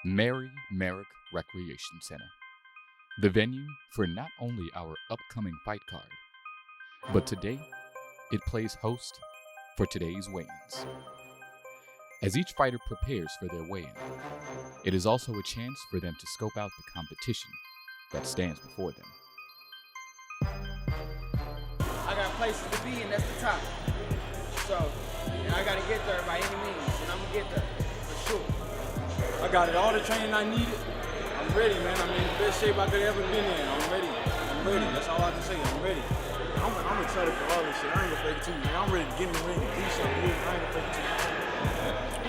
Mary Merrick Recreation Center, the venue for not only our upcoming fight card, but today it plays host for today's weigh-ins. As each fighter prepares for their weigh-in, it is also a chance for them to scope out the competition that stands before them. I got places to be, and that's the top. So, I gotta get there by any means, and I'm gonna get there for sure. I got it, all the training I needed. I'm ready, man. I'm in the best shape I could ever been in. I'm ready. That's all I can say. I'm ready. I'm excited for all this shit. I ain't gonna fake it to you, man. I'm ready to get in the ring and do something new. I ain't gonna fake it to you.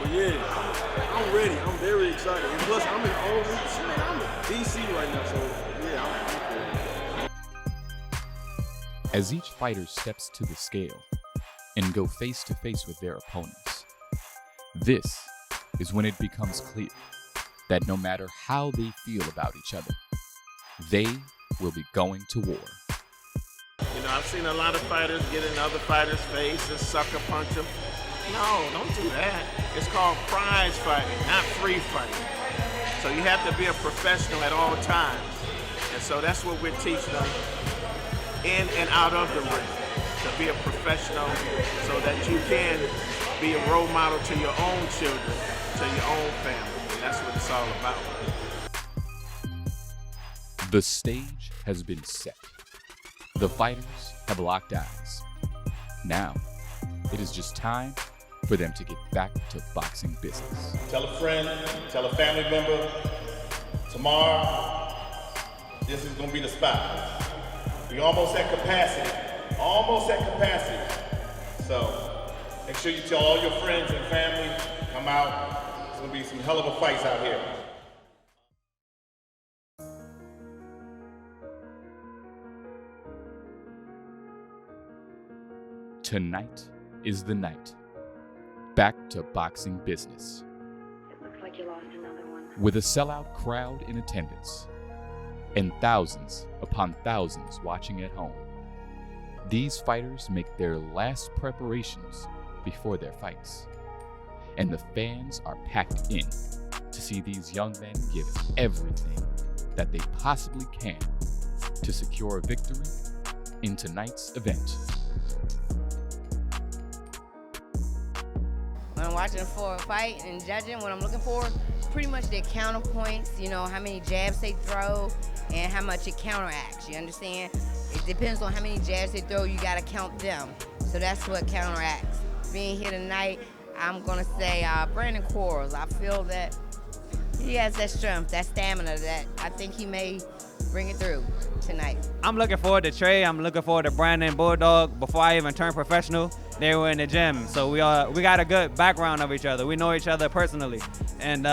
But yeah, I'm ready. I'm very excited. And plus, I'm in all this shit. I'm in DC right now, so yeah, I'm cool. As each fighter steps to the scale and go face to face with their opponents, this is when it becomes clear that no matter how they feel about each other, they will be going to war. You know, I've seen a lot of fighters get in other fighters' face and sucker punch them. No, don't do that. It's called prize fighting, not free fighting. So you have to be a professional at all times. And so that's what we're teaching them in and out of the ring, to be a professional so that you can be a role model to your own children, to your own family. And that's what it's all about. The stage has been set. The fighters have locked eyes. Now, it is just time for them to get back to boxing business. Tell a friend, tell a family member, tomorrow, this is gonna be the spot. We almost at capacity, So, make sure you tell all your friends and family, come out. There's gonna be some hell of a fights out here. Tonight is the night. Back to boxing business. It looks like you lost another one. With a sellout crowd in attendance and thousands upon thousands watching at home, these fighters make their last preparations before their fights. And the fans are packed in to see these young men give everything that they possibly can to secure a victory in tonight's event. When I'm watching for a fight and judging, what I'm looking for, pretty much their counterpoints, you know, how many jabs they throw and how much it counteracts, you understand? It depends on how many jabs they throw, you gotta count them. So that's what counteracts. Being here tonight, I'm gonna say Brandon Quarles. I feel that he has that strength, that stamina that I think he may bring it through tonight. I'm looking forward to Trey. I'm looking forward to Brandon Bulldog. Before I even turned professional, they were in the gym. So we got a good background of each other. We know each other personally. And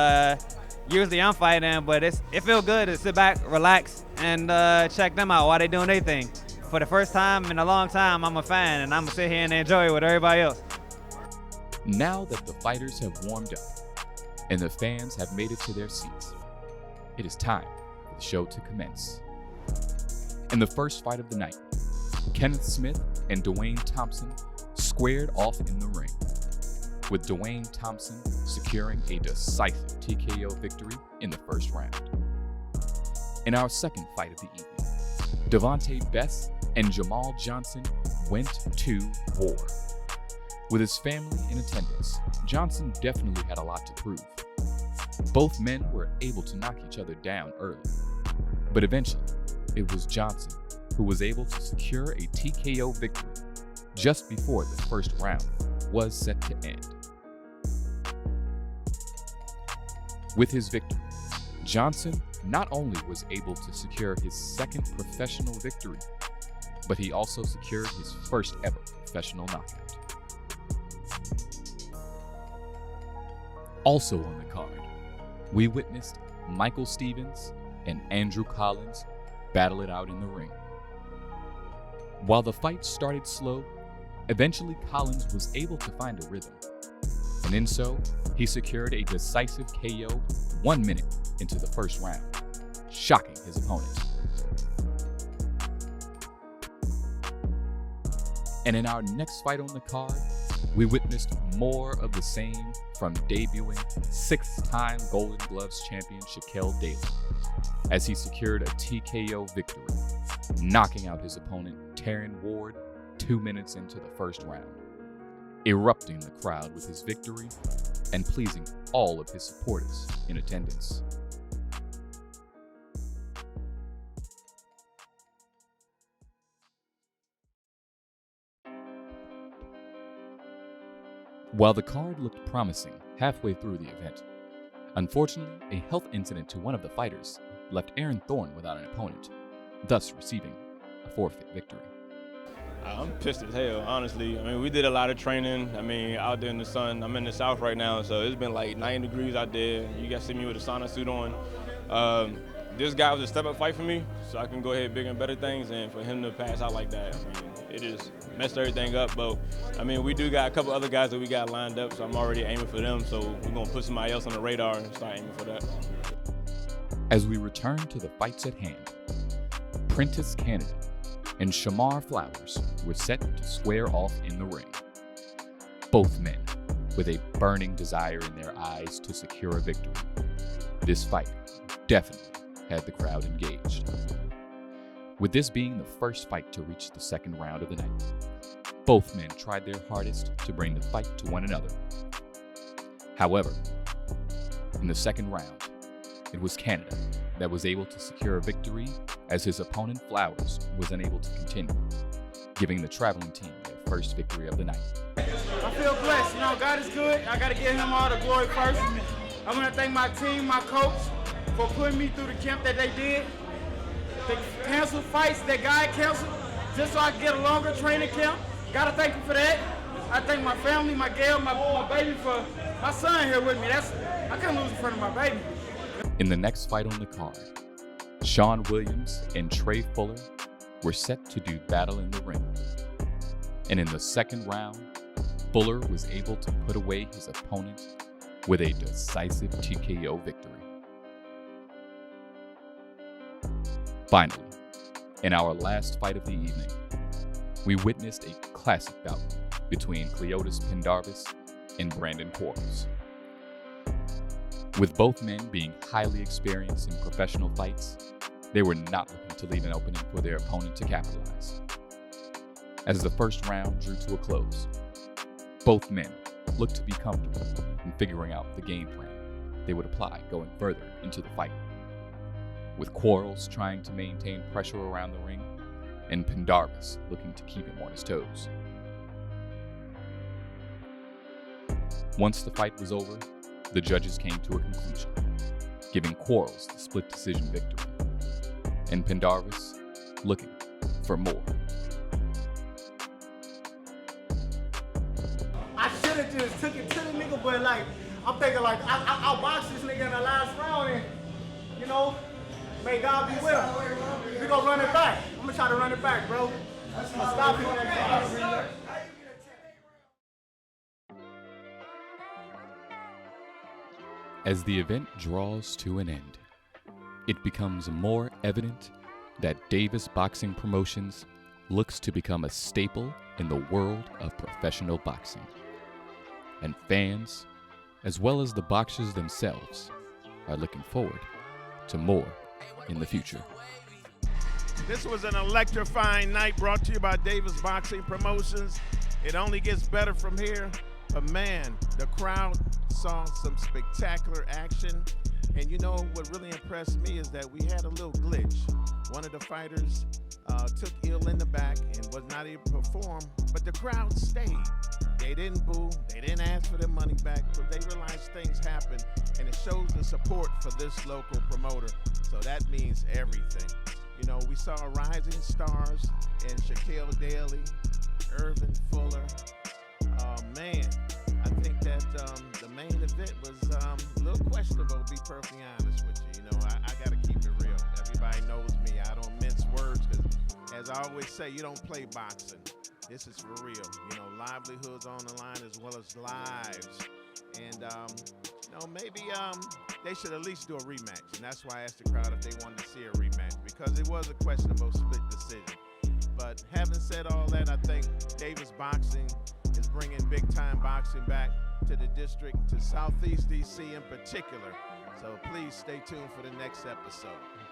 usually I'm fighting, but it feels good to sit back, relax, and check them out while they doing their thing. For the first time in a long time, I'm a fan, and I'm gonna sit here and enjoy it with everybody else. Now that the fighters have warmed up and the fans have made it to their seats, it is time for the show to commence. In the first fight of the night, Kenneth Smith and Dwayne Thompson squared off in the ring, with Dwayne Thompson securing a decisive TKO victory in the first round. In our second fight of the evening, Devontae Best and Jamal Johnson went to war. With his family in attendance, Johnson definitely had a lot to prove. Both men were able to knock each other down early, but eventually, it was Johnson who was able to secure a TKO victory just before the first round was set to end. With his victory, Johnson not only was able to secure his second professional victory, but he also secured his first ever professional knockout. Also on the card, we witnessed Michael Stevens and Andrew Collins battle it out in the ring. While the fight started slow, eventually Collins was able to find a rhythm, and in so, he secured a decisive KO 1 minute into the first round, shocking his opponent. And in our next fight on the card, we witnessed more of the same from debuting 6-time Golden Gloves champion Shaquille Daly, as he secured a TKO victory, knocking out his opponent Taryn Ward 2 minutes into the first round, erupting the crowd with his victory and pleasing all of his supporters in attendance. While the card looked promising halfway through the event, unfortunately, a health incident to one of the fighters left Aaron Thorne without an opponent, thus receiving a forfeit victory. I'm pissed as hell, honestly. I mean, we did a lot of training. I mean, out there in the sun. I'm in the South right now, so it's been like 90 degrees out there. You guys see me with a sauna suit on. This guy was a step-up fight for me, so I can go ahead bigger and better things, and for him to pass out like that, I mean, it just messed everything up. But, I mean, we do got a couple other guys that we got lined up, so I'm already aiming for them, so we're going to put somebody else on the radar and start aiming for that. As we return to the fights at hand, Prentice Canada and Shamar Flowers were set to square off in the ring. Both men with a burning desire in their eyes to secure a victory. This fight definitely had the crowd engaged. With this being the first fight to reach the second round of the night, both men tried their hardest to bring the fight to one another. However, in the second round, it was Canada that was able to secure a victory as his opponent Flowers was unable to continue, giving the traveling team their first victory of the night. I feel blessed. You know, God is good. I got to give him all the glory first. I want to thank my team, my coach, for putting me through the camp that they did. They canceled fights that God canceled just so I could get a longer training camp. Got to thank him for that. I thank my family, my gal, my baby, for my son here with me. I couldn't lose in front of my baby. In the next fight on the card, Sean Williams and Trey Fuller were set to do battle in the ring. And in the second round, Fuller was able to put away his opponent with a decisive TKO victory. Finally, in our last fight of the evening, we witnessed a classic bout between Cleotis Pendarvis and Brandon Quarles. With both men being highly experienced in professional fights, they were not looking to leave an opening for their opponent to capitalize. As the first round drew to a close, both men looked to be comfortable in figuring out the game plan they would apply going further into the fight, with Quarles trying to maintain pressure around the ring and Pendarvis looking to keep him on his toes. Once the fight was over, the judges came to a conclusion, giving Quarles the split decision victory, and Pendarvis looking for more. I should have just took it to the nigga, but like, I'm thinking like, I'll box this nigga in the last round and, you know, may God be with him. We gonna run it back. I'm gonna try to run it back, bro. I'm gonna stop him next time. As the event draws to an end, it becomes more evident that Davis Boxing Promotions looks to become a staple in the world of professional boxing. And fans, as well as the boxers themselves, are looking forward to more in the future. This was an electrifying night brought to you by Davis Boxing Promotions. It only gets better from here. But man, the crowd saw some spectacular action. And you know what really impressed me is that we had a little glitch. One of the fighters took ill in the back and was not able to perform, but the crowd stayed. They didn't boo, they didn't ask for their money back, because they realized things happen, and it shows the support for this local promoter. So that means everything. You know, we saw rising stars in Shaquille Daly, Irvin Fuller. Man, I think that the main event was a little questionable, to be perfectly honest with you. You know, I got to keep it real. Everybody knows me. I don't mince words, because as I always say, you don't play boxing. This is for real. You know, livelihoods on the line as well as lives. And, you know, maybe they should at least do a rematch. And that's why I asked the crowd if they wanted to see a rematch, because it was a questionable split decision. But having said all that, I think Davis Boxing is bringing big-time boxing back. to the district, to Southeast DC in particular. So please stay tuned for the next episode.